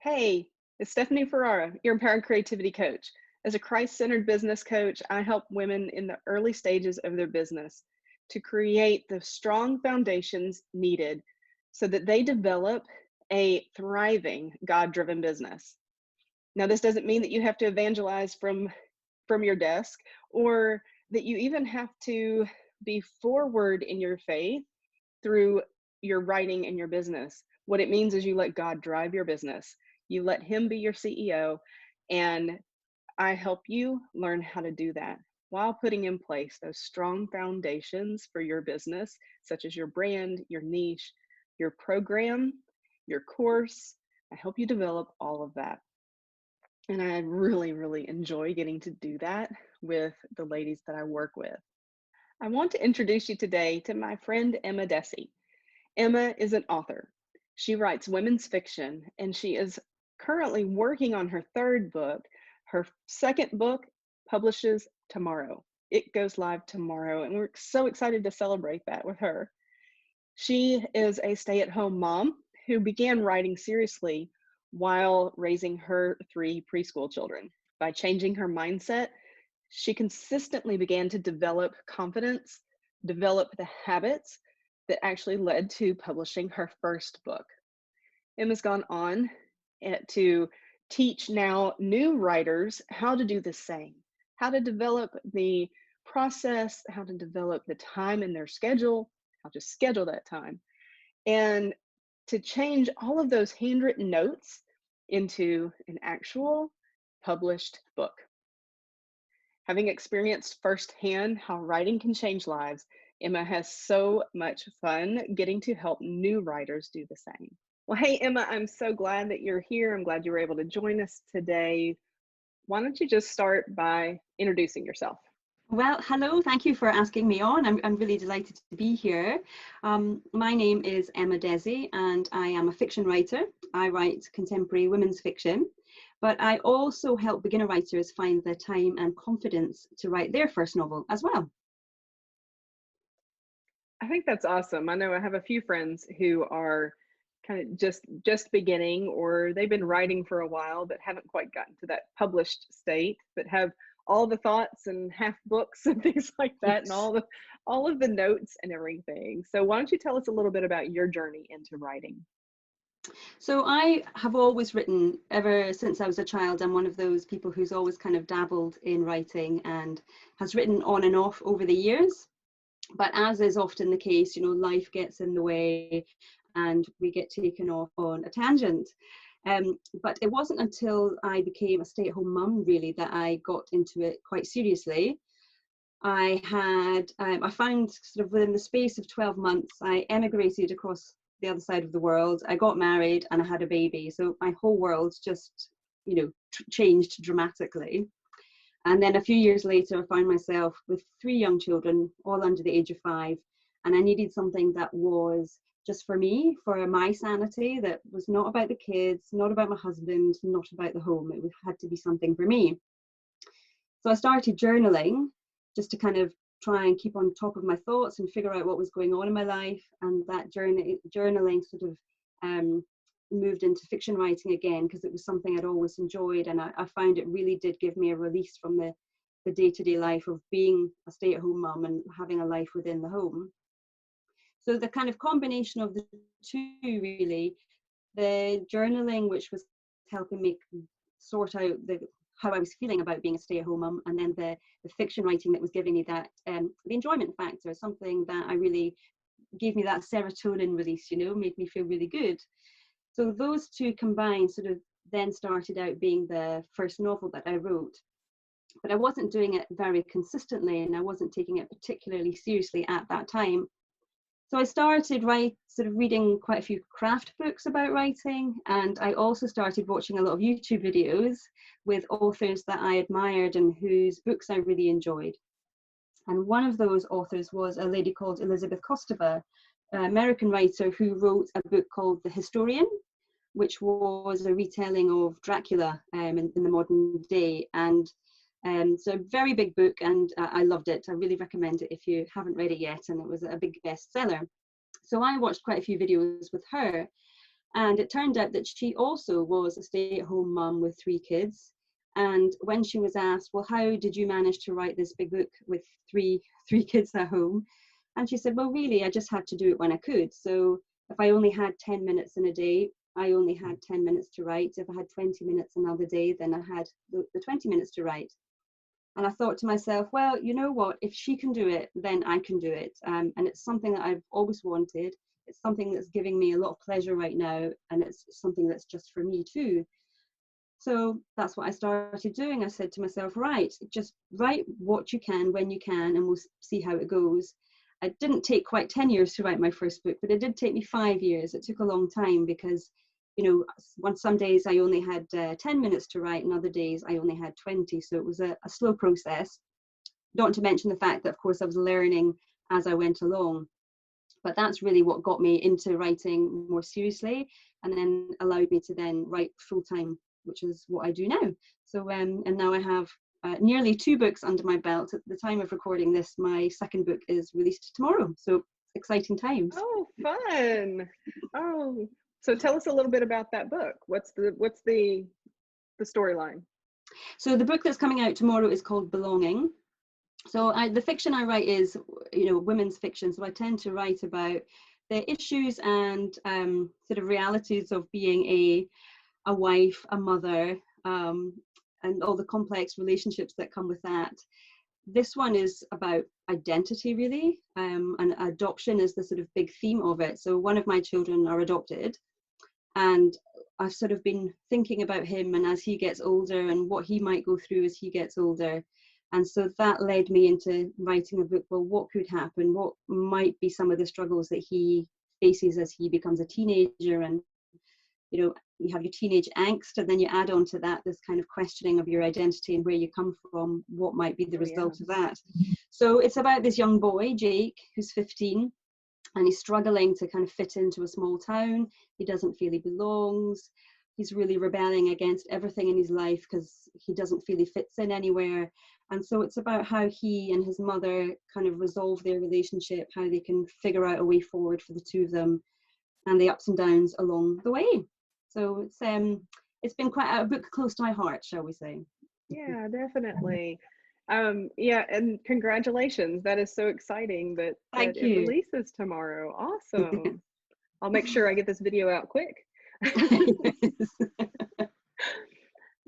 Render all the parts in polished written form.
Hey, it's Stephanie Ferrara, your Empowered Creativity Coach. As a Christ-centered business coach, I help women in the early stages of their business to create the strong foundations needed so that they develop a thriving, God-driven business. Now, this doesn't mean that you have to evangelize from your desk or that you even have to be forward in your faith through your writing and your business. What it means is you let God drive your business. You let Him be your CEO, and I help you learn how to do that while putting in place those strong foundations for your business, such as your brand, your niche, your program, your course. I help you develop all of that. And I really, really enjoy getting to do that with the ladies that I work with. I want to introduce you today to my friend Emma Dhesi. Emma is an author. She writes women's fiction, and she is currently working on her third book. Her second book publishes tomorrow. It goes live tomorrow, and we're so excited to celebrate that with her. She is a stay-at-home mom who began writing seriously while raising her 3 preschool children. By changing her mindset, she consistently began to develop confidence, develop the habits that actually led to publishing her first book. Emma's gone on to teach now new writers how to do the same, how to develop the process, how to develop the time in their schedule, how to schedule that time, and to change all of those handwritten notes into an actual published book. Having experienced firsthand how writing can change lives, Emma has so much fun getting to help new writers do the same. Well, hey, Emma, I'm so glad that you're here. I'm glad you were able to join us today. Why don't you just start by introducing yourself? Well, hello, thank you for asking me on. I'm really delighted to be here. My name is Emma Dhesi, and I am a fiction writer. I write contemporary women's fiction, but I also help beginner writers find the time and confidence to write their first novel as well. I think that's awesome. I know I have a few friends who are kind of just beginning, or they've been writing for a while but haven't quite gotten to that published state, but have all the thoughts and half books and things like that, and all of the notes and everything. So why don't you tell us a little bit about your journey into writing? So I have always written ever since I was a child. I'm one of those people who's always kind of dabbled in writing and has written on and off over the years. But as is often the case, life gets in the way and we get taken off on a tangent. But it wasn't until I became a stay-at-home mum, really, that I got into it quite seriously. I found sort of within the space of 12 months, I emigrated across the other side of the world. I got married and I had a baby. So my whole world just, changed dramatically. And then a few years later, I found myself with 3 young children, all under the age of 5. And I needed something that was just for me, for my sanity, that was not about the kids, not about my husband, not about the home. It had to be something for me. So I started journaling just to kind of try and keep on top of my thoughts and figure out what was going on in my life. And that journaling sort of moved into fiction writing again, because it was something I'd always enjoyed. And I found it really did give me a release from the day-to-day life of being a stay-at-home mum and having a life within the home. So the kind of combination of the two, really, the journaling, which was helping me sort out how I was feeling about being a stay-at-home mum, and then the fiction writing that was giving me that, the enjoyment factor, something that I really gave me that serotonin release, made me feel really good. So those two combined sort of then started out being the first novel that I wrote. But I wasn't doing it very consistently, and I wasn't taking it particularly seriously at that time. So I started reading quite a few craft books about writing, and I also started watching a lot of YouTube videos with authors that I admired and whose books I really enjoyed. And one of those authors was a lady called Elizabeth Kostova, an American writer who wrote a book called The Historian, which was a retelling of Dracula in the modern day. And so a very big book, and I loved it. I really recommend it if you haven't read it yet, and it was a big bestseller. So I watched quite a few videos with her, And it turned out that she also was a stay-at-home mum with 3 kids. And when she was asked, well, how did you manage to write this big book with three kids at home? And she said, well, really, I just had to do it when I could. So if I only had 10 minutes in a day, I only had 10 minutes to write. If I had 20 minutes another day, then I had the 20 minutes to write. And I thought to myself, well, you know what, if she can do it, then I can do it. And it's something that I've always wanted. It's something that's giving me a lot of pleasure right now. And it's something that's just for me too. So that's what I started doing. I said to myself, right, just write what you can when you can, and we'll see how it goes. It didn't take quite 10 years to write my first book, but it did take me 5 years. It took a long time because, you know, some days I only had 10 minutes to write, and other days I only had 20. So it was a slow process. Not to mention the fact that, of course, I was learning as I went along. But that's really what got me into writing more seriously, and then allowed me to then write full time, which is what I do now. So, and now I have nearly 2 books under my belt. At the time of recording this, my second book is released tomorrow. So exciting times. Oh, fun. Oh, so tell us a little bit about that book. What's the storyline? So the book that's coming out tomorrow is called Belonging. So the fiction I write is, you know, women's fiction. So I tend to write about the issues and sort of realities of being a wife, a mother, and all the complex relationships that come with that. This one is about identity, really, and adoption is the sort of big theme of it. So one of my children are adopted, and I've sort of been thinking about him and as he gets older and what he might go through as he gets older. And so that led me into writing a book. Well, what could happen? What might be some of the struggles that he faces as he becomes a teenager? And, you know, you have your teenage angst, and then you add on to that this kind of questioning of your identity and where you come from, what might be the result of that. So it's about this young boy, Jake, who's 15, and he's struggling to kind of fit into a small town. He doesn't feel he belongs. He's really rebelling against everything in his life because he doesn't feel he fits in anywhere. And so it's about how he and his mother kind of resolve their relationship, how they can figure out a way forward for the two of them, and the ups and downs along the way. So it's been quite a book close to my heart, shall we say. Yeah, definitely. Yeah, and congratulations. That is so exciting that Thank it you. releases tomorrow. Awesome. I'll make sure I get this video out quick.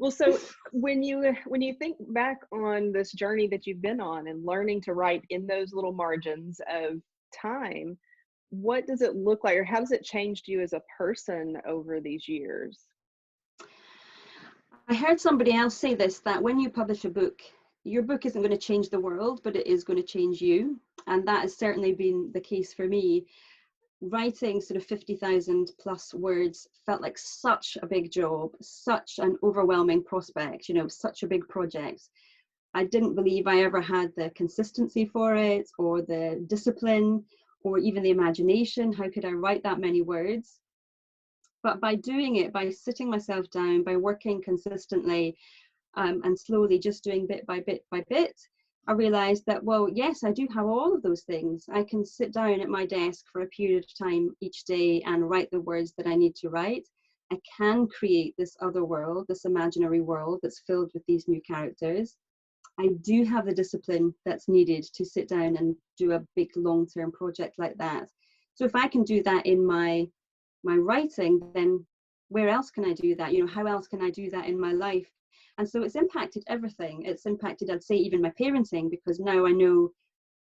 Well, so when you think back on this journey that you've been on and learning to write in those little margins of time, what does it look like, or how has it changed you as a person over these years? I heard somebody else say this, that when you publish a book, your book isn't going to change the world, but it is going to change you. And that has certainly been the case for me. Writing sort of 50,000 plus words felt like such a big job, such an overwhelming prospect, you know, such a big project. I didn't believe I ever had the consistency for it, or the discipline, or even the imagination. How could I write that many words? But by doing it, by sitting myself down, by working consistently, and slowly just doing bit by bit by bit, I realized that, well, yes, I do have all of those things. I can sit down at my desk for a period of time each day and write the words that I need to write. I can create this other world, this imaginary world that's filled with these new characters. I do have the discipline that's needed to sit down and do a big long-term project like that. So if I can do that in my writing, then where else can I do that? You know, how else can I do that in my life? And so it's impacted everything. It's impacted, I'd say, even my parenting, because now I know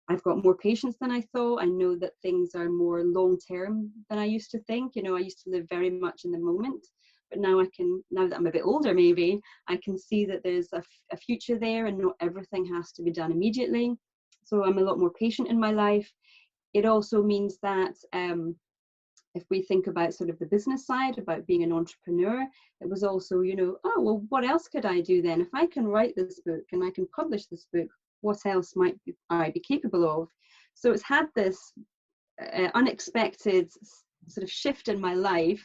I've got more patience than I thought. I know that things are more long-term than I used to think. You know, I used to live very much in the moment, but now now that I'm a bit older, maybe, I can see that there's a future there, and not everything has to be done immediately. So I'm a lot more patient in my life. It also means that if we think about sort of the business side, about being an entrepreneur, it was also, you know, oh, well, what else could I do then? If I can write this book and I can publish this book, what else might I be capable of? So it's had this unexpected sort of shift in my life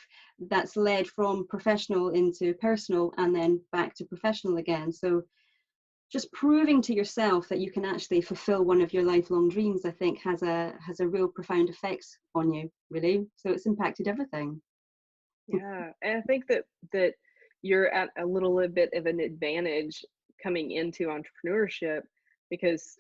that's led from professional into personal, and then back to professional again. So just proving to yourself that you can actually fulfill one of your lifelong dreams, I think, has a real profound effect on you, really. So it's impacted everything. Yeah, and I think that you're at a little bit of an advantage coming into entrepreneurship because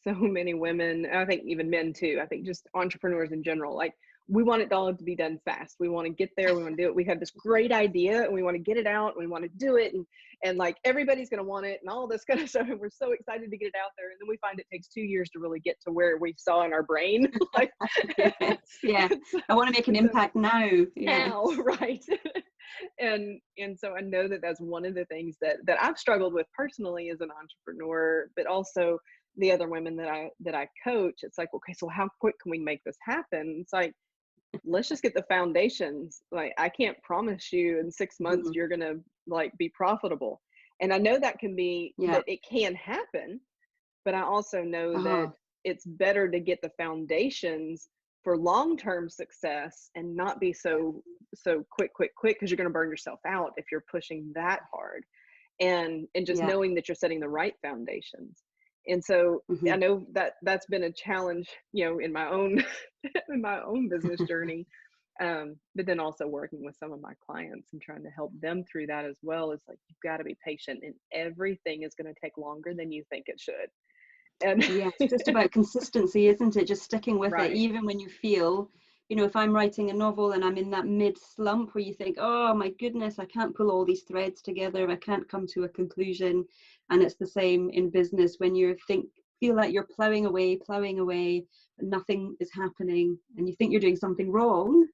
so many women, and I think even men too, I think just entrepreneurs in general, like we want it all to be done fast. We want to get there, we want to do it. We have this great idea and we want to get it out and we want to do it and like everybody's going to want it and all this kind of stuff. And we're so excited to get it out there. And then we find it takes 2 years to really get to where we saw in our brain. Like, Yes, yeah. so, I want to make an so impact now. Yeah. now, right? And so I know that that's one of the things that I've struggled with personally as an entrepreneur, but also the other women that I coach. It's like, okay, so how quick can we make this happen? It's like, let's just get the foundations. Like, I can't promise you in 6 months Mhm. you're gonna like be profitable. And I know that Yeah. that it can happen, but I also know that Uh-huh. it's better to get the foundations for long-term success and not be so quick because you're going to burn yourself out if you're pushing that hard. And just Yeah. knowing that you're setting the right foundations. And so I Mhm. know that that's been a challenge, in my own in my own business journey. But then also working with some of my clients and trying to help them through that as well. Is like, you've got to be patient and everything is going to take longer than you think it should. And Yeah, it's just about consistency, isn't it? Just sticking with it, right. even when you feel, if I'm writing a novel and I'm in that mid slump where you think, oh my goodness, I can't pull all these threads together, I can't come to a conclusion. And it's the same in business when you feel like you're plowing away, but nothing is happening, and you think you're doing something wrong,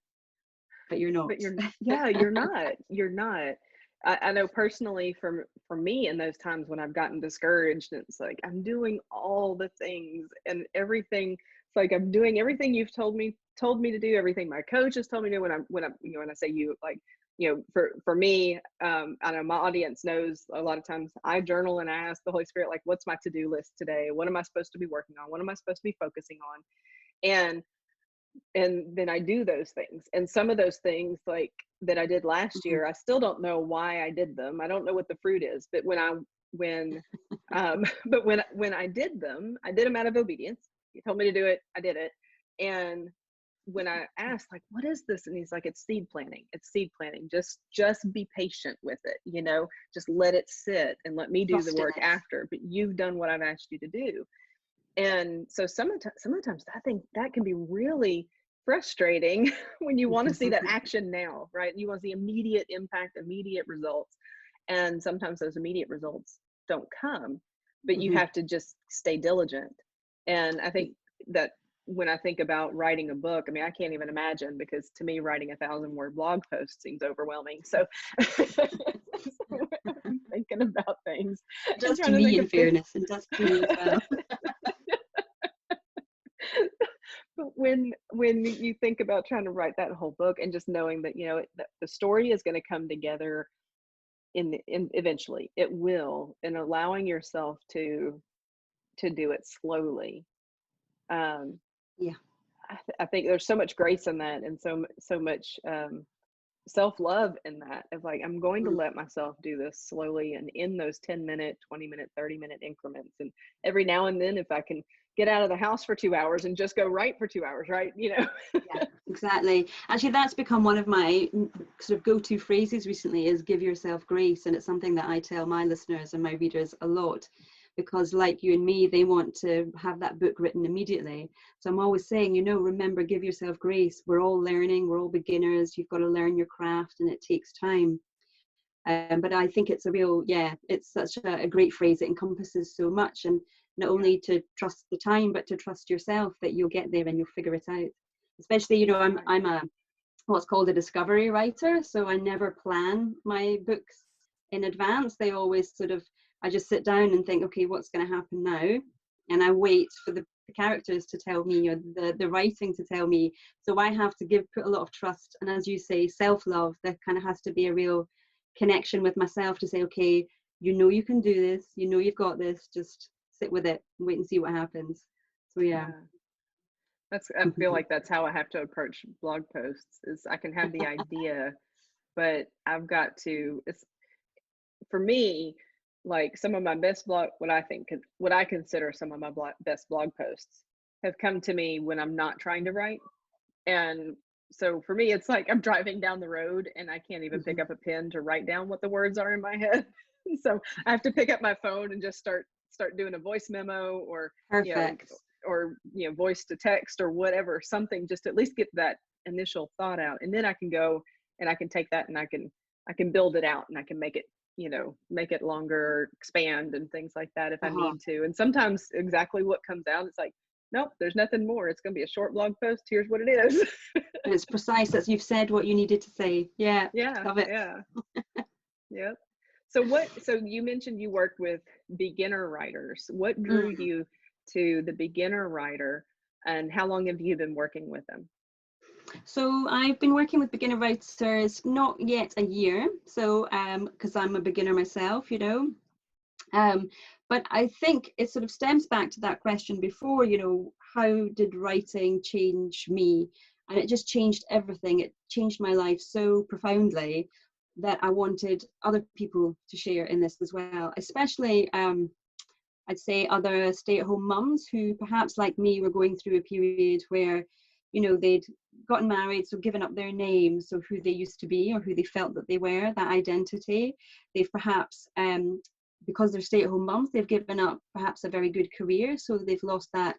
but you're not. But you're not. I know personally for me in those times when I've gotten discouraged, and it's like I'm doing all the things and everything. It's like I'm doing everything you've told me to do, everything my coach has told me to do. When I say you, like, for me, I know my audience knows a lot of times I journal and I ask the Holy Spirit, like, what's my to-do list today? What am I supposed to be working on? What am I supposed to be focusing on? And then I do those things. And some of those things, like, that I did last Mhm. year, I still don't know why I did them. I don't know what the fruit is, but when when I did them, I did them out of obedience. He told me to do it, I did it. And when I asked, like, what is this? And he's like, it's seed planting. It's seed planting. Just be patient with it, just let it sit and let me do the Trust in work it. after, but you've done what I've asked you to do. And so some of the times I think that can be really frustrating when you want to see that action now, right? You want to see immediate impact, immediate results. And sometimes those immediate results don't come, but you Mhm. have to just stay diligent. And I think that when I think about writing a book, I mean, I can't even imagine, because to me, writing 1,000-word blog post seems overwhelming. So, so I'm thinking about things It and does to trying to me, think in of things. fairness, it does to me as well. But when you think about trying to write that whole book and just knowing that, the story is going to come together in eventually, it will, and allowing yourself to do it slowly. um Yeah. I think there's so much grace in that, and so much self-love in that, of like, I'm going to Mm. let myself do this slowly and in those 10-minute, 20-minute, 30-minute increments. And every now and then, if I can get out of the house for 2 hours and just go write for 2 hours, right? Yeah, exactly. Actually, that's become one of my sort of go-to phrases recently, is give yourself grace. And it's something that I tell my listeners and my readers a lot, because like you and me, they want to have that book written immediately. So I'm always saying, remember, give yourself grace. We're all learning, we're all beginners. You've got to learn your craft and it takes time. But I think it's it's such a great phrase. It encompasses so much, and not Yeah. only to trust the time, but to trust yourself that you'll get there and you'll figure it out. Especially, Right. I'm a what's called a discovery writer, so I never plan my books in advance. They always I just sit down and think, okay, what's going to happen now, and I wait for the characters to tell me, or the writing to tell me. So I have to put a lot of trust, and as you say, self-love. There kind of has to be a real connection with myself to say, okay, you can do this, you've got this, just sit with it and wait and see what happens. So yeah. Yeah. I feel like that's how I have to approach blog posts. Is I can have the idea, but I've got to, it's, for me, like, some of my best blog, what I consider some of my best blog posts have come to me when I'm not trying to write. And so for me, it's like I'm driving down the road and I can't even pick Mhm. up a pen to write down what the words are in my head. So I have to pick up my phone and just start doing a voice memo, or you know, Perfect. voice to text or whatever, something, just at least get that initial thought out, and then I can go and I can take that and I can build it out, and I can make it, make it longer, expand and things like that if I Uh-huh. need to. And sometimes exactly what comes out, it's like, nope, there's nothing more. It's going to be a short blog post. Here's what it is. And it's precise as you've said what you needed to say. Yeah, Yeah, love it. yeah, yeah. So you mentioned you worked with beginner writers. What drew Mm. you to the beginner writer, and how long have you been working with them? So I've been working with beginner writers not yet a year. So because I'm a beginner myself, Um, but I think it sort of stems back to that question before, how did writing change me? And it just changed everything. It changed my life so profoundly that I wanted other people to share in this as well, especially I'd say other stay-at-home mums who perhaps like me were going through a period where, they'd gotten married, so given up their names, so who they used to be or who they felt that they were, that identity. They've perhaps, because they're stay-at-home mums, they've given up perhaps a very good career, so they've lost that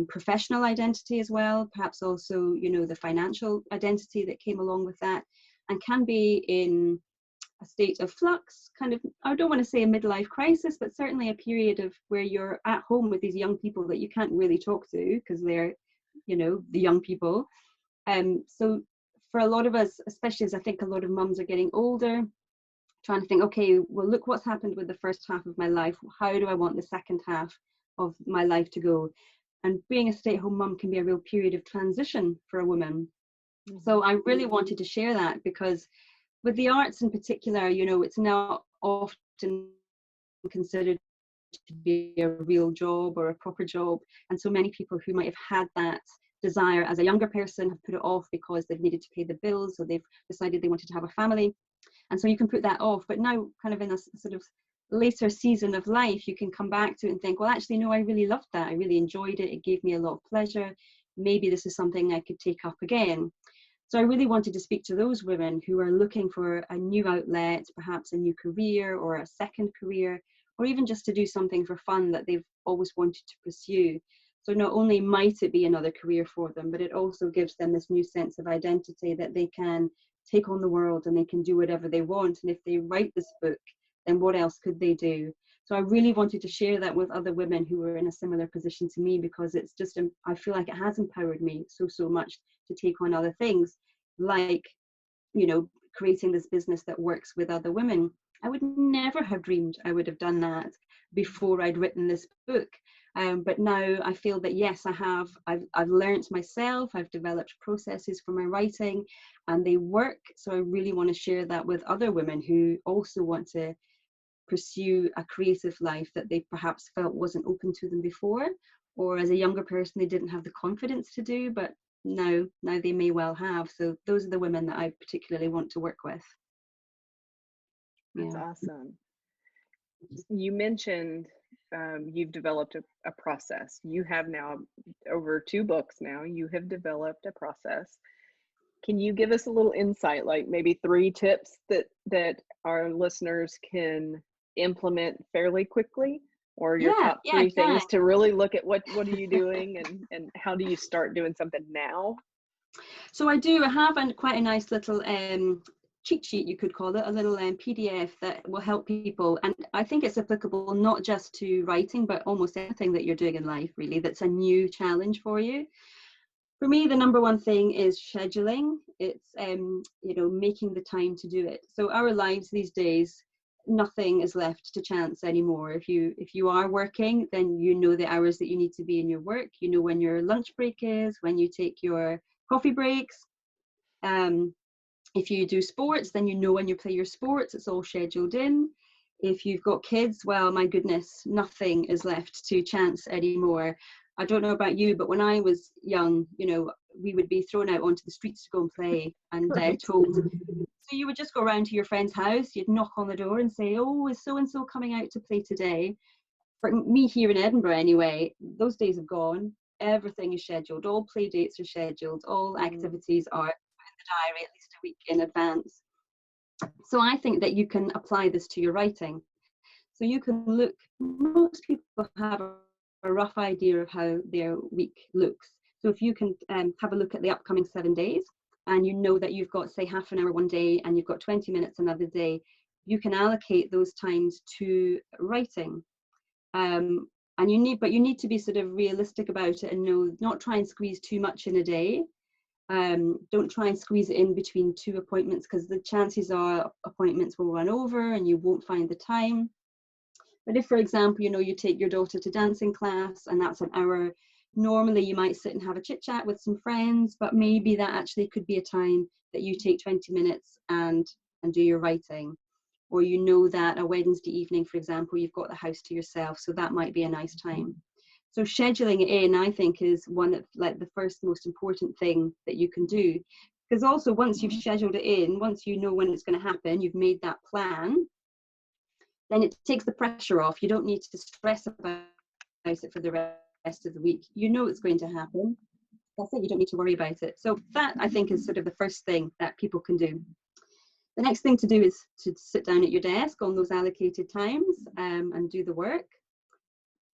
professional identity as well, perhaps also, the financial identity that came along with that, and can be in a state of flux, kind of, I don't want to say a midlife crisis, but certainly a period of where you're at home with these young people that you can't really talk to because they're, the young people. So for a lot of us, especially as I think a lot of mums are getting older, trying to think, okay, well, look what's happened with the first half of my life. How do I want the second half of my life to go? And being a stay-at-home mum can be a real period of transition for a woman. So Mhm. I really wanted to share that because with the arts in particular, it's not often considered to be a real job or a proper job. And so many people who might have had that desire as a younger person have put it off because they've needed to pay the bills or they've decided they wanted to have a family. And so you can put that off. But now, kind of in a sort of later season of life, you can come back to it and think, well, actually, no, I really loved that. I really enjoyed it. It gave me a lot of pleasure. Maybe this is something I could take up again. So I really wanted to speak to those women who are looking for a new outlet, perhaps a new career or a second career, or even just to do something for fun that they've always wanted to pursue. So not only might it be another career for them, but it also gives them this new sense of identity that they can take on the world and they can do whatever they want. And if they write this book, then what else could they do? So I really wanted to share that with other women who were in a similar position to me, because it's just, I feel like it has empowered me so much to take on other things, like, creating this business that works with other women. I would never have dreamed I would have done that before I'd written this book. But now I feel that yes, I have. I've learned myself. I've developed processes for my writing, and they work. So I really want to share that with other women who also want to pursue a creative life that they perhaps felt wasn't open to them before, or as a younger person they didn't have the confidence to do, but now they may well have. So those are the women that I particularly want to work with. That's Yeah. awesome. You mentioned you've developed a process. You have now over 2 books now. You have developed a process. Can you give us a little insight, like maybe 3 tips that our listeners can implement fairly quickly, or your Yeah, top yeah, I three can. things to really look at what are you doing, and how do you start doing something now? So I have quite a nice little cheat sheet, you could call it, a little PDF that will help people. And I think it's applicable not just to writing, but almost anything that you're doing in life, really, that's a new challenge for you. For me, the number one thing is scheduling. It's making the time to do it. So our lives these days, nothing is left to chance anymore. If you are working, then you know the hours that you need to be in your work. You know when your lunch break is, when you take your coffee breaks. Um, if you do sports, then you know when you play your sports. It's all scheduled in. If you've got kids, well, my goodness, nothing is left to chance anymore. I don't know about you, but when I was young, we would be thrown out onto the streets to go and play and Right. told. So you would just go around to your friend's house, you'd knock on the door and say, oh, is so-and-so coming out to play today? For me here in Edinburgh anyway, those days have gone. everything is scheduled, all play dates are scheduled, all activities are in the diary at least a week in advance. So I think that you can apply this to your writing. So you can look, most people have a rough idea of how their week looks. So if you can have a look at the upcoming 7 days, and you know that you've got, say, half an hour one day and you've got 20 minutes another day, you can allocate those times to writing. And you need to be sort of realistic about it and know, not try and squeeze too much in a day. Don't try and squeeze it in between 2 appointments, because the chances are appointments will run over and you won't find the time. But if, for example, you take your daughter to dancing class and that's an hour, normally you might sit and have a chit chat with some friends, but maybe that actually could be a time that you take 20 minutes and do your writing. Or that a Wednesday evening, for example, you've got the house to yourself, so that might be a nice time. So scheduling it in, I think, is one of the first most important thing that you can do. Because also, once you've scheduled it in, once you know when it's going to happen, you've made that plan, then it takes the pressure off. You don't need to stress about it for the rest of the week. You know it's going to happen. That's it. You don't need to worry about it. So that, I think, is sort of the first thing that people can do. The next thing to do is to sit down at your desk on those allocated times and do the work.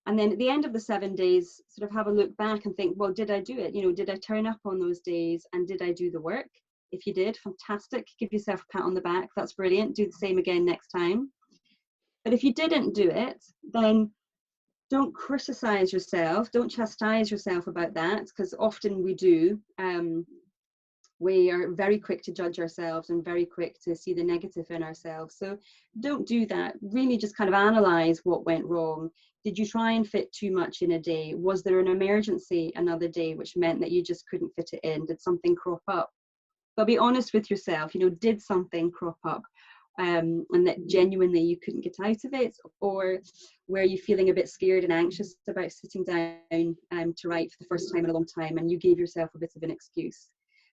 And then at the end of the 7 days, sort of have a look back and think, well, did I do it? Did I turn up on those days and did I do the work? If you did, fantastic. Give yourself a pat on the back. That's brilliant. Do the same again next time. But if you didn't do it, then don't criticize yourself. Don't chastise yourself about that, because often we do. We are very quick to judge ourselves and very quick to see the negative in ourselves. So don't do that. Really just kind of analyze what went wrong. Did you try and fit too much in a day? Was there an emergency another day which meant that you just couldn't fit it in? Did something crop up? But be honest with yourself, did something crop up and that genuinely you couldn't get out of it? Or were you feeling a bit scared and anxious about sitting down to write for the first time in a long time and you gave yourself a bit of an excuse?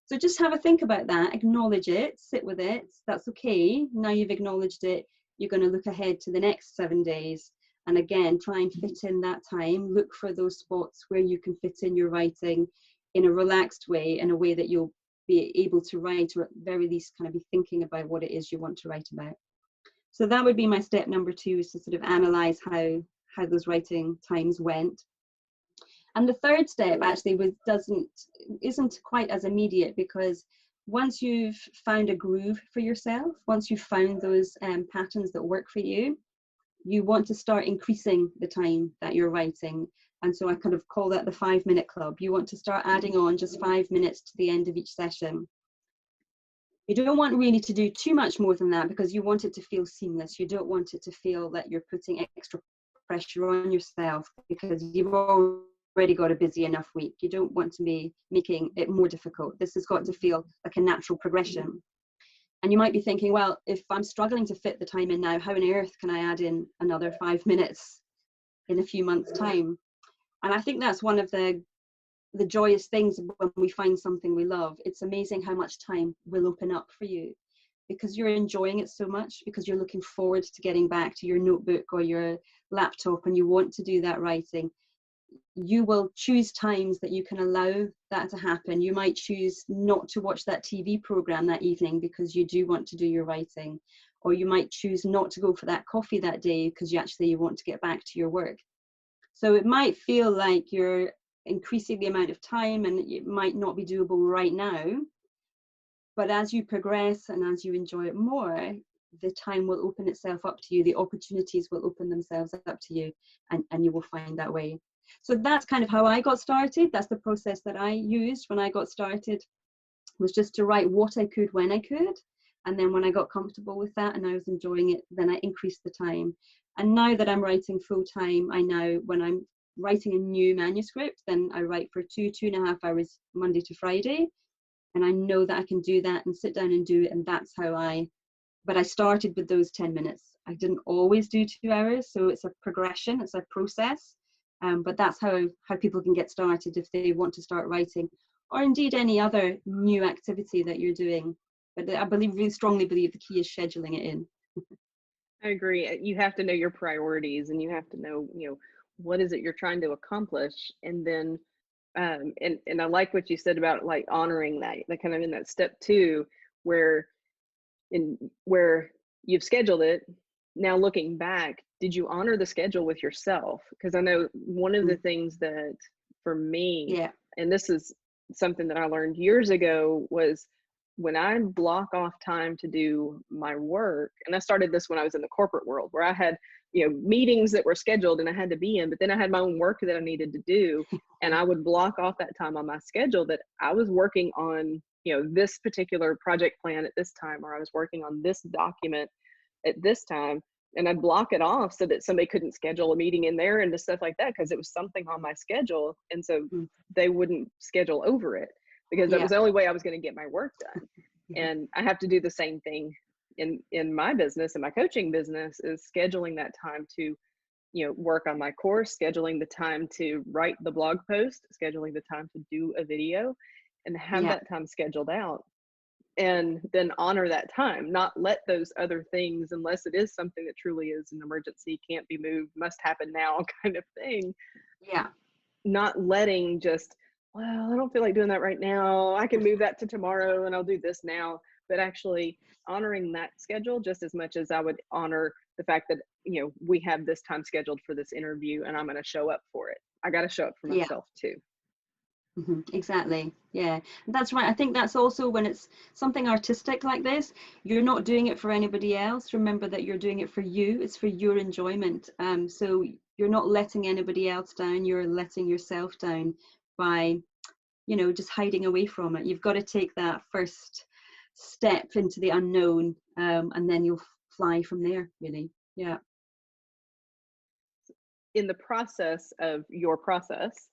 So just have a think about that, acknowledge it, sit with it. That's okay. Now you've acknowledged it, you're going to look ahead to the next 7 days. And again, try and fit in that time. Look for those spots where you can fit in your writing in a relaxed way, in a way that you'll be able to write, or at the very least kind of be thinking about what it is you want to write about. So that would be my step number 2, is to sort of analyze how those writing times went. And the third step actually isn't quite as immediate, because once you've found a groove for yourself, once you've found those patterns that work for you, you want to start increasing the time that you're writing. And so I kind of call that the 5-minute club. You want to start adding on just 5 minutes to the end of each session. You don't want really to do too much more than that, because you want it to feel seamless. You don't want it to feel that you're putting extra pressure on yourself because you've already got a busy enough week. You don't want to be making it more difficult. This has got to feel like a natural progression. And you might be thinking, well, if I'm struggling to fit the time in now, how on earth can I add in another 5 minutes in a few months' time? And I think that's one of the joyous things when we find something we love. It's amazing how much time will open up for you, because you're enjoying it so much, because you're looking forward to getting back to your notebook or your laptop and you want to do that writing. You will choose times that you can allow that to happen. You might choose not to watch that TV program that evening because you do want to do your writing, or you might choose not to go for that coffee that day because you want to get back to your work. So it might feel like you're increasing the amount of time and it might not be doable right now, but as you progress and as you enjoy it more, the time will open itself up to you, the opportunities will open themselves up to you, and you will find that way. So that's kind of how I got started. That's the process that I used when I got started, was just to write what I could when I could. And then when I got comfortable with that and I was enjoying it, then I increased the time. And now that I'm writing full time, I know when I'm writing a new manuscript, then I write for 2.5 hours Monday to Friday. And I know that I can do that and sit down and do it. And that's how but I started with those 10 minutes. I didn't always do 2 hours. So it's a progression, it's a process. But that's how people can get started if they want to start writing, or indeed any other new activity that you're doing. But I really strongly believe the key is scheduling it in. I agree. You have to know your priorities, and you have to know, what is it you're trying to accomplish, and then And I like what you said about like honoring that kind of in that step two, where where you've scheduled it. Now looking back, did you honor the schedule with yourself? Because I know one of the Mm. things that for me, Yeah. and this is something that I learned years ago, was when I block off time to do my work, and I started this when I was in the corporate world where I had, meetings that were scheduled and I had to be in, but then I had my own work that I needed to do. And I would block off that time on my schedule that I was working on, this particular project plan at this time, or I was working on this document at this time. And I'd block it off so that somebody couldn't schedule a meeting in there and just stuff like that, because it was something on my schedule. And so Mm. they wouldn't schedule over it, because that Yeah. was the only way I was going to get my work done. Yeah. And I have to do the same thing in my business, in my coaching business, is scheduling that time to, work on my course, scheduling the time to write the blog post, scheduling the time to do a video, and have Yeah. that time scheduled out, and then honor that time, not let those other things, unless it is something that truly is an emergency, can't be moved, must happen now kind of thing, Yeah. not letting just, well, I don't feel like doing that right now, I can move that to tomorrow and I'll do this now, but actually honoring that schedule just as much as I would honor the fact that, we have this time scheduled for this interview and I'm going to show up for it. I got to show up for Yeah. myself too. Exactly. Yeah, that's right. I think that's also when it's something artistic like this, you're not doing it for anybody else. Remember that you're doing it for you. It's for your enjoyment. So you're not letting anybody else down. You're letting yourself down by, just hiding away from it. You've got to take that first step into the unknown, and then you'll fly from there, really. Yeah. In the process of your process,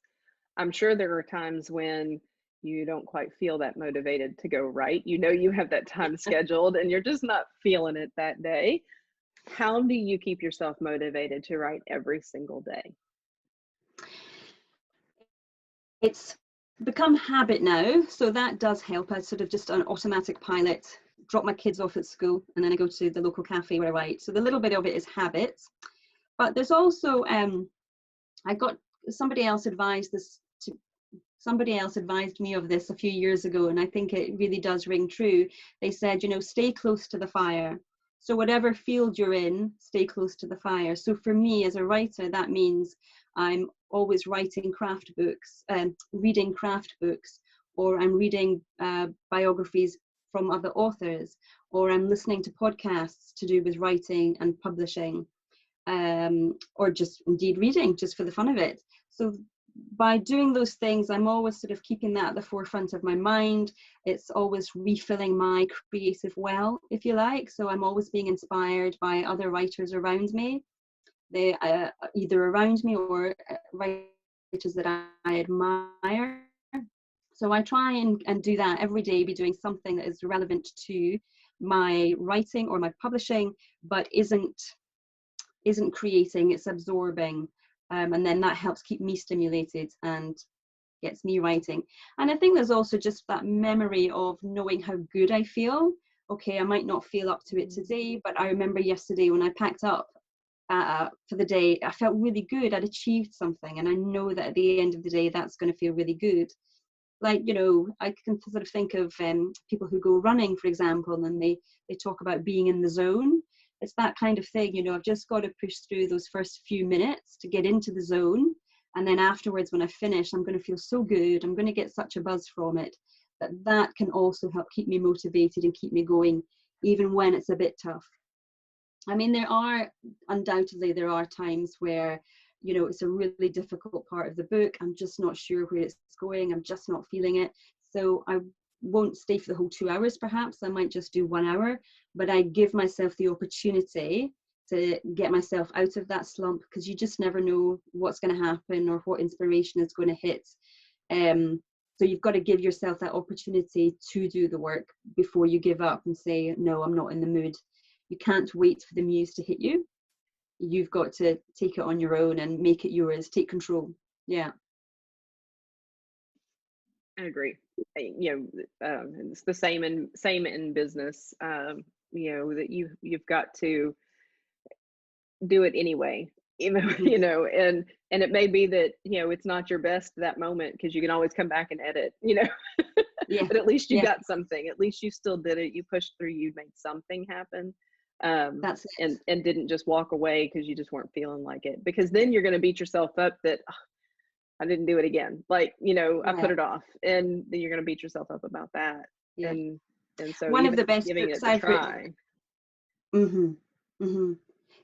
I'm sure there are times when you don't quite feel that motivated to go write. You have that time scheduled and you're just not feeling it that day. How do you keep yourself motivated to write every single day? It's become habit now, so that does help. I sort of just an automatic pilot, drop my kids off at school, and then I go to the local cafe where I write. So the little bit of it is habit, but there's also I got somebody else advised this to somebody else advised me of this a few years ago, and I think it really does ring true. They said, stay close to the fire. So whatever field you're in, stay close to the fire. So for me as a writer, that means I'm always writing craft books, reading craft books, or I'm reading biographies from other authors, or I'm listening to podcasts to do with writing and publishing, or just indeed reading just for the fun of it. So by doing those things, I'm always sort of keeping that at the forefront of my mind. It's always refilling my creative well, if you like. So I'm always being inspired by other writers around me. They either around me or writers that I admire. So I try and do that every day, be doing something that is relevant to my writing or my publishing, but isn't creating, it's absorbing. And then that helps keep me stimulated and gets me writing. And I think there's also just that memory of knowing how good I feel. Okay, I might not feel up to it today, but I remember yesterday when I packed up for the day, I felt really good. I'd achieved something, and I know that at the end of the day, that's going to feel really good. Like, I can sort of think of people who go running, for example, and they talk about being in the zone. It's that kind of thing. I've just got to push through those first few minutes to get into the zone, and then afterwards when I finish, I'm going to feel so good, I'm going to get such a buzz from it, that can also help keep me motivated and keep me going even when it's a bit tough. I mean, undoubtedly there are times where it's a really difficult part of the book. I'm just not sure where it's going. I'm just not feeling it. So I won't stay for the whole 2 hours, perhaps. I might just do 1 hour, but I give myself the opportunity to get myself out of that slump, because you just never know what's going to happen or what inspiration is going to hit. So you've got to give yourself that opportunity to do the work before you give up and say, no, I'm not in the mood. You can't wait for the muse to hit you. You've got to take it on your own and make it yours, take control. Yeah. I agree. It's the same in business. That you've got to do it anyway. even, Mhm. and it may be that, it's not your best that moment because you can always come back and edit, Yeah. but at least you Yes, got something. At least you still did it. You pushed through, you made something happen. that's And it. didn't just walk away because you just weren't feeling like it. Because then you're going to beat yourself up that, "Ugh, I didn't do it again. Like, I put Yeah. it off." And then you're going to beat yourself up about that. Yeah. And so One of the even best giving books it the I've written. try. Hmm. Hmm.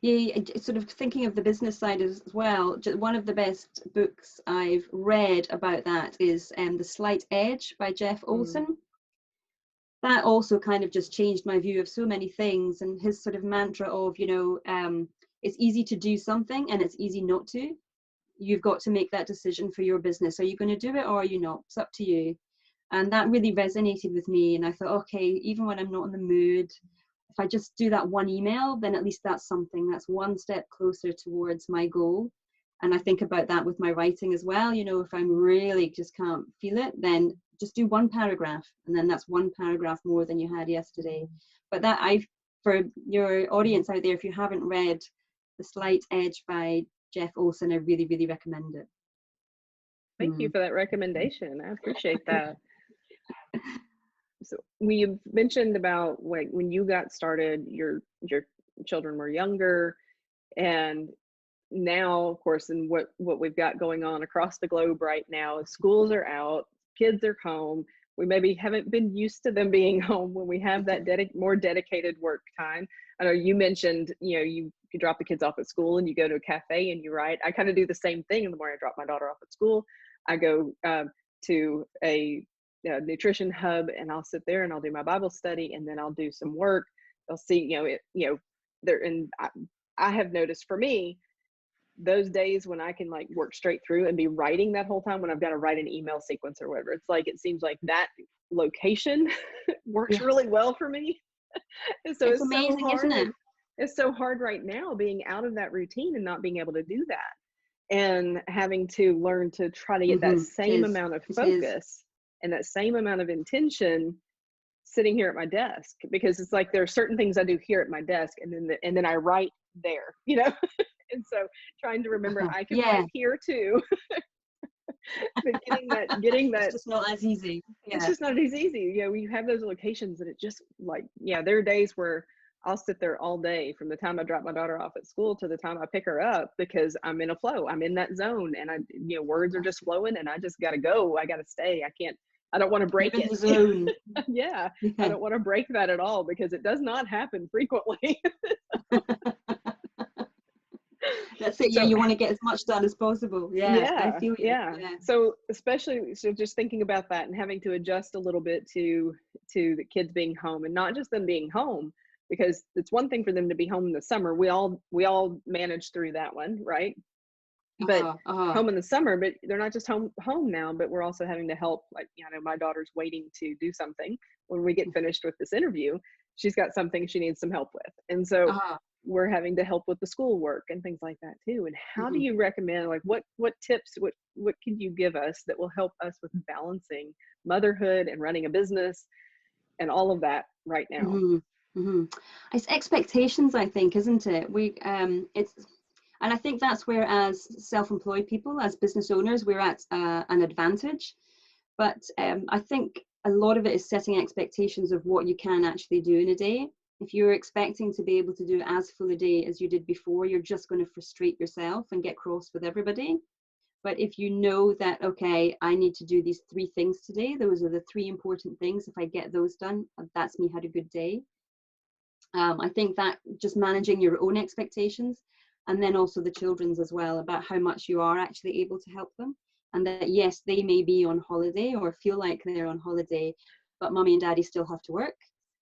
Yeah, sort of thinking of the business side as well. One of the best books I've read about that is The Slight Edge by Jeff Mm, Olson. That also kind of just changed my view of so many things, and his sort of mantra of, it's easy to do something and it's easy not to. You've got to make that decision for your business. Are you going to do it or are you not? It's up to you. And that really resonated with me. And I thought, okay, even when I'm not in the mood, if I just do that one email, then at least that's something, that's one step closer towards my goal. And I think about that with my writing as well. If I'm really just can't feel it, then just do one paragraph, and then that's one paragraph more than you had yesterday. But for your audience out there, if you haven't read The Slight Edge by Jeff Olson, I really, really recommend it. thank you Mm. for that recommendation. I appreciate that. So we've mentioned about like when you got started, your children were younger, and now, of course, and what we've got going on across the globe right now is schools are out, kids are home. We maybe haven't been used to them being home when we have that more dedicated work time. I know you mentioned, you drop the kids off at school and you go to a cafe and you write. I kind of do the same thing in the morning. I drop my daughter off at school. I go to a nutrition hub and I'll sit there and I'll do my Bible study and then I'll do some work. They'll see, there, and I have noticed for me, those days when I can like work straight through and be writing that whole time when I've got to write an email sequence or whatever, it's like, it seems like that location works Yeah, really well for me. And so it's amazing, isn't it? it's so hard right now being out of that routine and not being able to do that and having to learn to try to get that It same is. amount of It is. focus and that same amount of intention sitting here at my desk, because it's like there are certain things I do here at my desk and then I write there, and so trying to remember I can Yeah, write here too. But getting it's that just not as easy. it's Yeah. just not as easy. You have those locations that it just like, yeah, there are days where I'll sit there all day from the time I drop my daughter off at school to the time I pick her up because I'm in a flow. I'm in that zone and words are Yes. just flowing and I just got to go. I got to stay. I don't want to You're break in it. the zone. Yeah. I Yeah. don't want to break that at all because it does not happen frequently. That's it. Yeah, So you want to get as much done as possible. Yeah, I yeah, feel you. yeah. Yeah. So especially, so just thinking about that and having to adjust a little bit to the kids being home and not just them being home, because it's one thing for them to be home in the summer. We all manage through that one, right? But Uh-huh. Uh-huh. home in the summer, but they're not just home now, but we're also having to help. Like, my daughter's waiting to do something when we get finished with this interview. She's got something she needs some help with, and so Uh-huh. we're having to help with the schoolwork and things like that too. And how do Hmm. you recommend, like, what tips, what can you give us that will help us with balancing motherhood and running a business and all of that right now? Hmm. Hmm. It's expectations, I think, isn't it? It's, and I think that's where, as self-employed people, as business owners, we're at an advantage. But I think a lot of it is setting expectations of what you can actually do in a day. If you're expecting to be able to do as full a day as you did before, you're just going to frustrate yourself and get cross with everybody. But if you know that, okay, I need to do these 3 things today, those are the 3 important things. If I get those done, that's me had a good day. I think that just managing your own expectations and then also the children's as well, about how much you are actually able to help them. And that, yes, they may be on holiday or feel like they're on holiday, but mummy and daddy still have to work.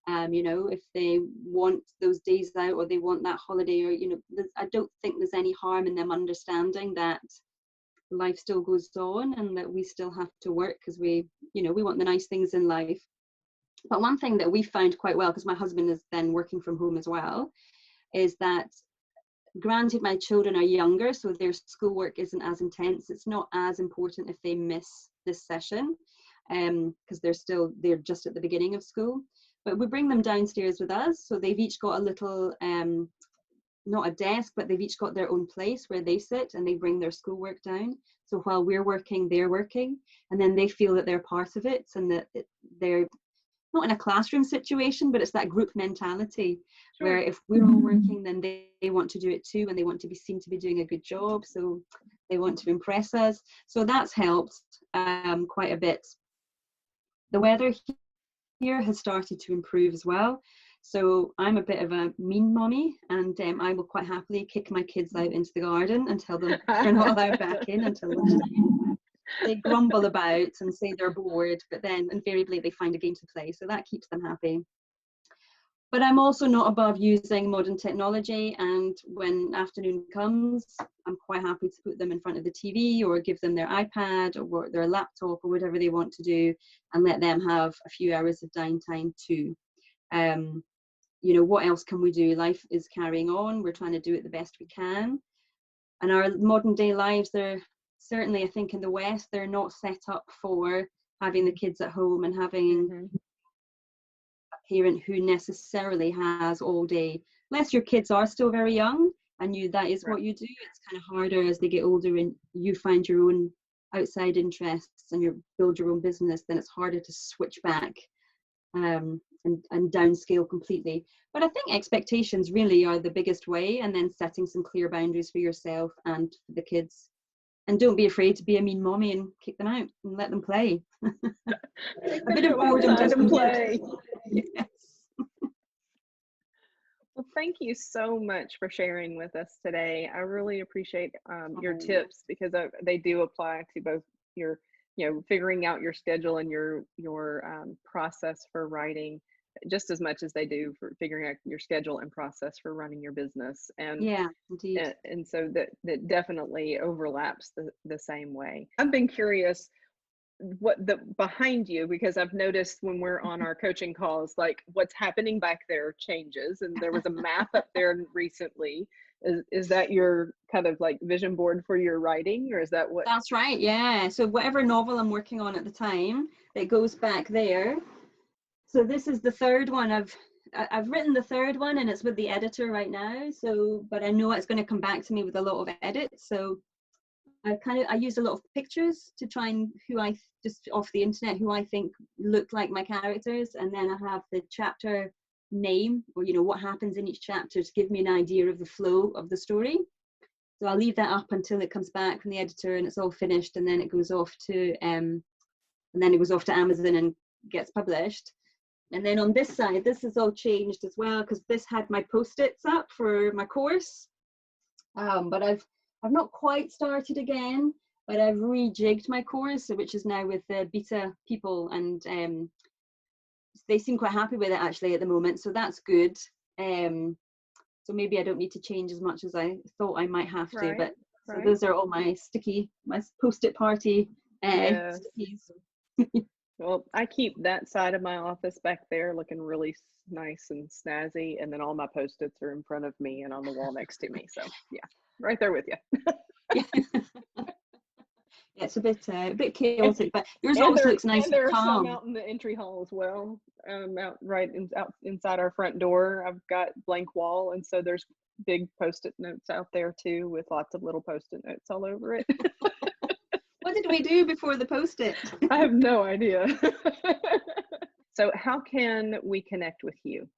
If they want those days out or they want that holiday, or, I don't think there's any harm in them understanding that life still goes on and that we still have to work because we want the nice things in life. But one thing that we found quite well, because my husband is then working from home as well, is that, granted, my children are younger, so their schoolwork isn't as intense. It's not as important if they miss this session, because they're just at the beginning of school. But we bring them downstairs with us, so they've each got a little not a desk, but they've each got their own place where they sit and they bring their schoolwork down. So while we're working, they're working, and then they feel that they're part of it and that they're not in a classroom situation, but it's that group mentality where if we're all working, then they want to do it too, and they want to be seen to be doing a good job. So they want to impress us. So that's helped quite a bit. The weather here has started to improve as well. So I'm a bit of a mean mommy, and I will quite happily kick my kids out into the garden and tell them they're not allowed back in until lunchtime. They grumble about and say they're bored, but then invariably they find a game to play, so that keeps them happy. But I'm also not above using modern technology, and when afternoon comes, I'm quite happy to put them in front of the TV or give them their iPad or their laptop or whatever they want to do, and let them have a few hours of downtime too. You know, what else can we do? Life is carrying on. We're trying to do it the best we can. And our modern day lives, they're certainly, I think in the West, they're not set up for having the kids at home and having a parent who necessarily has all day, unless your kids are still very young and that is what you do. It's kind of harder as they get older and you find your own outside interests and you build your own business, then it's harder to switch back and downscale completely. But I think expectations really are the biggest way, and then setting some clear boundaries for yourself and for the kids. And don't be afraid to be a mean mommy and kick them out and let them play. A bit of boredom does them play. Yes. Well, thank you so much for sharing with us today. I really appreciate your tips, because they do apply to both your, figuring out your schedule and your process for writing, just as much as they do for figuring out your schedule and process for running your business. And yeah, indeed. And so that definitely overlaps the same way. I've been curious what the behind you, because I've noticed when we're on our coaching calls, like what's happening back there changes, and there was a map up there recently. Is that your kind of like vision board for your writing, or is that what? That's right, yeah. So whatever novel I'm working on at the time, it goes back there. So this is the third one. I've written the third one and it's with the editor right now. So, but I know it's going to come back to me with a lot of edits. So I use a lot of pictures to try and just off the internet, who I think look like my characters. And then I have the chapter name, or, what happens in each chapter to give me an idea of the flow of the story. So I'll leave that up until it comes back from the editor and it's all finished. And then it goes off to, Amazon and gets published. And then on this side, this has all changed as well, because this had my post-its up for my course. But I've not quite started again, but I've rejigged my course, which is now with the beta people, and they seem quite happy with it actually at the moment. So that's good. So maybe I don't need to change as much as I thought I might have to. But so those are all my post-it party stickies. Well, I keep that side of my office back there looking really nice and snazzy, and then all my post-its are in front of me and on the wall next to me. So yeah, right there with you. Yeah, it's a bit chaotic, but yours always looks nice and calm. There are some out in the entry hall as well, out inside our front door. I've got blank wall, and so there's big post-it notes out there too, with lots of little post-it notes all over it. What did we do before the post-it? I have no idea. So how can we connect with you?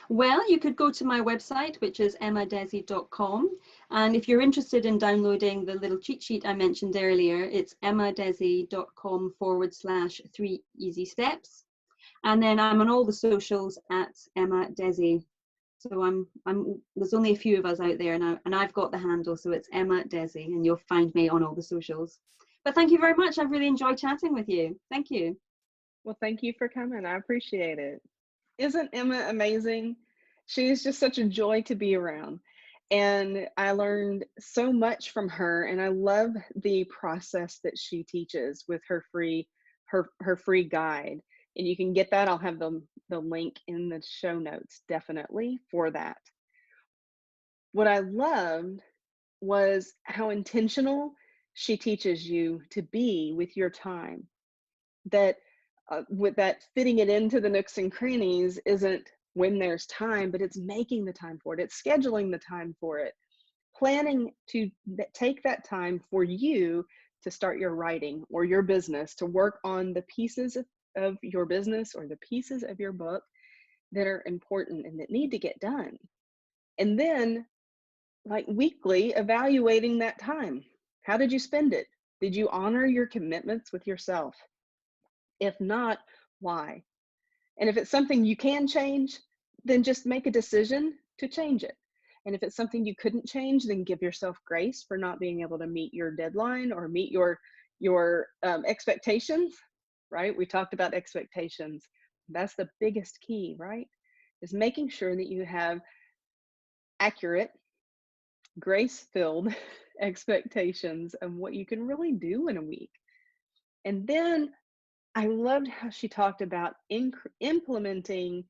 Well, you could go to my website, which is emmadhesi.com. And if you're interested in downloading the little cheat sheet I mentioned earlier, it's emmadhesi.com/3 easy steps. And then I'm on all the socials at Emma Dhesi. So there's only a few of us out there now, and I've got the handle, so it's Emma Dhesi, and you'll find me on all the socials. But thank you very much. I've really enjoyed chatting with you. Thank you. Well, thank you for coming. I appreciate it. Isn't Emma amazing? She's just such a joy to be around. And I learned so much from her, and I love the process that she teaches with her free guide. And you can get that. I'll have the link in the show notes, definitely, for that. What I loved was how intentional she teaches you to be with your time. That with that fitting it into the nooks and crannies isn't when there's time, but it's making the time for it. It's scheduling the time for it, planning to take that time for you to start your writing or your business, to work on the pieces of your business or the pieces of your book that are important and that need to get done. And then, like, weekly evaluating that time. How did you spend it? Did you honor your commitments with yourself? If not, why? And if it's something you can change, then just make a decision to change it. And if it's something you couldn't change, then give yourself grace for not being able to meet your deadline or meet your expectations, right? We talked about expectations. That's the biggest key, right? Is making sure that you have accurate, grace-filled expectations of what you can really do in a week. And then I loved how she talked about implementing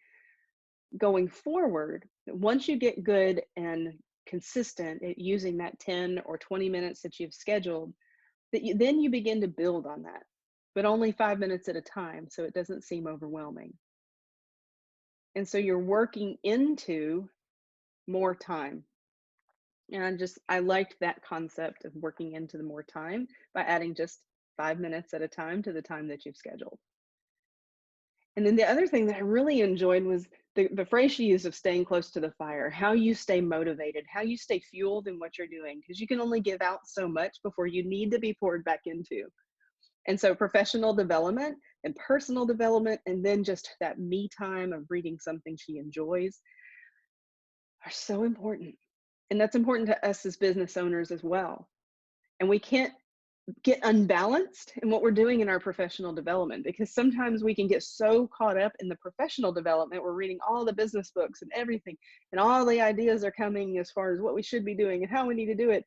going forward. Once you get good and consistent at using that 10 or 20 minutes that you've scheduled, then you begin to build on that, but only 5 minutes at a time, so it doesn't seem overwhelming. And so you're working into more time. And I liked that concept of working into the more time by adding just 5 minutes at a time to the time that you've scheduled. And then the other thing that I really enjoyed was the phrase she used of staying close to the fire, how you stay motivated, how you stay fueled in what you're doing, because you can only give out so much before you need to be poured back into. And so professional development and personal development, and then just that me time of reading something she enjoys are so important. And that's important to us as business owners as well. And we can't get unbalanced in what we're doing in our professional development, because sometimes we can get so caught up in the professional development. We're reading all the business books and everything, and all the ideas are coming as far as what we should be doing and how we need to do it.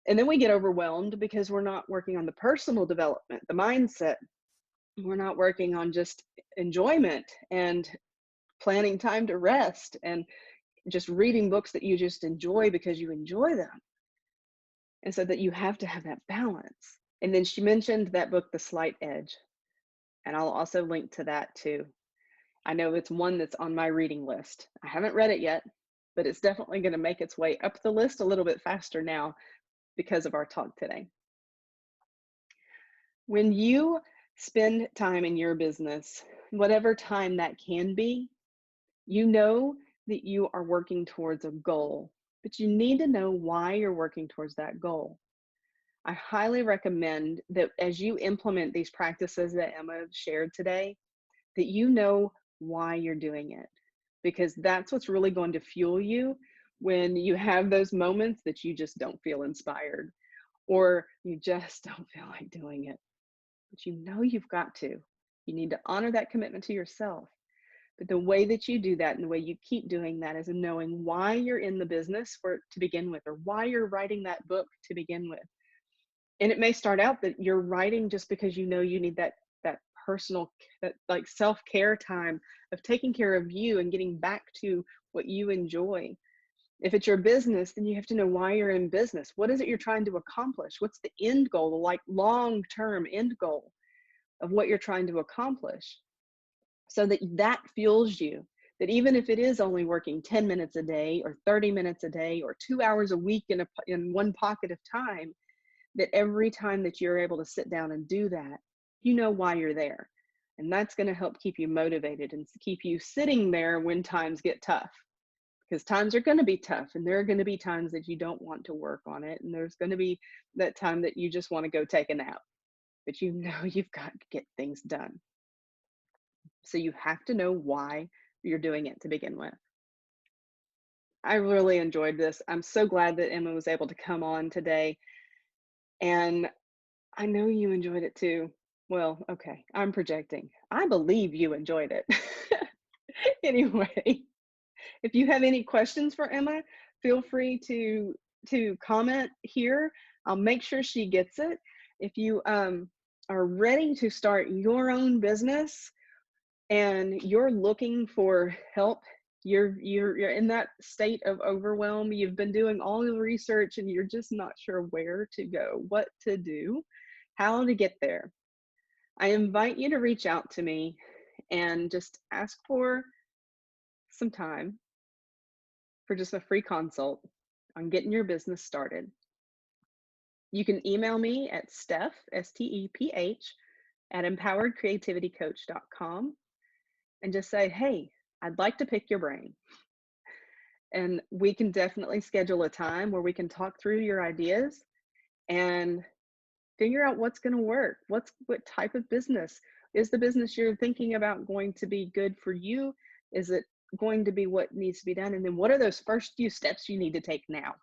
And then we get overwhelmed because we're not working on the personal development, the mindset. We're not working on just enjoyment and planning time to rest and just reading books that you just enjoy because you enjoy them. And so that you have to have that balance. And then she mentioned that book, The Slight Edge. And I'll also link to that too. I know it's one that's on my reading list. I haven't read it yet, but it's definitely going to make its way up the list a little bit faster now because of our talk today. When you spend time in your business, whatever time that can be, you know that you are working towards a goal, but you need to know why you're working towards that goal. I highly recommend that as you implement these practices that Emma shared today, that you know why you're doing it, because that's what's really going to fuel you when you have those moments that you just don't feel inspired or you just don't feel like doing it. But you know you've got to. You need to honor that commitment to yourself. But the way that you do that and the way you keep doing that is in knowing why you're in the business to begin with, or why you're writing that book to begin with. And it may start out that you're writing just because you know you need that personal, that like self-care time of taking care of you and getting back to what you enjoy. If it's your business, then you have to know why you're in business. What is it you're trying to accomplish? What's the end goal, the like long-term end goal of what you're trying to accomplish? So that fuels you, that even if it is only working 10 minutes a day or 30 minutes a day or 2 hours a week in one pocket of time, that every time that you're able to sit down and do that, you know why you're there. And that's going to help keep you motivated and keep you sitting there when times get tough. Because times are going to be tough, and there are going to be times that you don't want to work on it, and there's going to be that time that you just want to go take a nap. But you know you've got to get things done. So you have to know why you're doing it to begin with. I really enjoyed this. I'm so glad that Emma was able to come on today. And I know you enjoyed it too. Well, okay, I'm projecting. I believe you enjoyed it. Anyway, if you have any questions for Emma, feel free to comment here. I'll make sure she gets it. If you are ready to start your own business and you're looking for help, you're in that state of overwhelm, you've been doing all the research and you're just not sure where to go, what to do, how to get there, I invite you to reach out to me and just ask for some time for just a free consult on getting your business started. You can email me at Steph, S-T-E-P-H, at empoweredcreativitycoach.com and just say, hey, I'd like to pick your brain. And we can definitely schedule a time where we can talk through your ideas and figure out what's going to work. What type of business? Is the business you're thinking about going to be good for you? Is it going to be what needs to be done? And then what are those first few steps you need to take now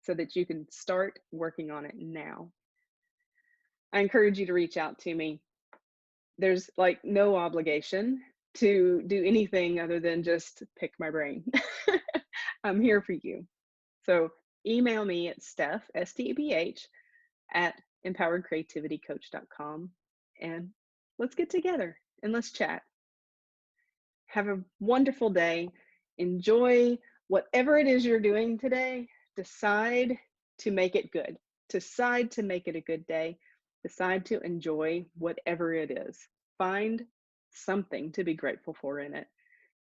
so that you can start working on it now? I encourage you to reach out to me. There's like no obligation to do anything other than just pick my brain. I'm here for you. So email me at Steph, S-T-E-P-H, at empoweredcreativitycoach.com, and let's get together and let's chat. Have a wonderful day. Enjoy whatever it is you're doing today. Decide to make it good. Decide to make it a good day. Decide to enjoy whatever it is. Find something to be grateful for in it,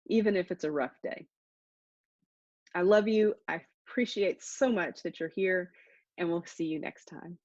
even if it's a rough day. I love you. I appreciate so much that you're here, and we'll see you next time.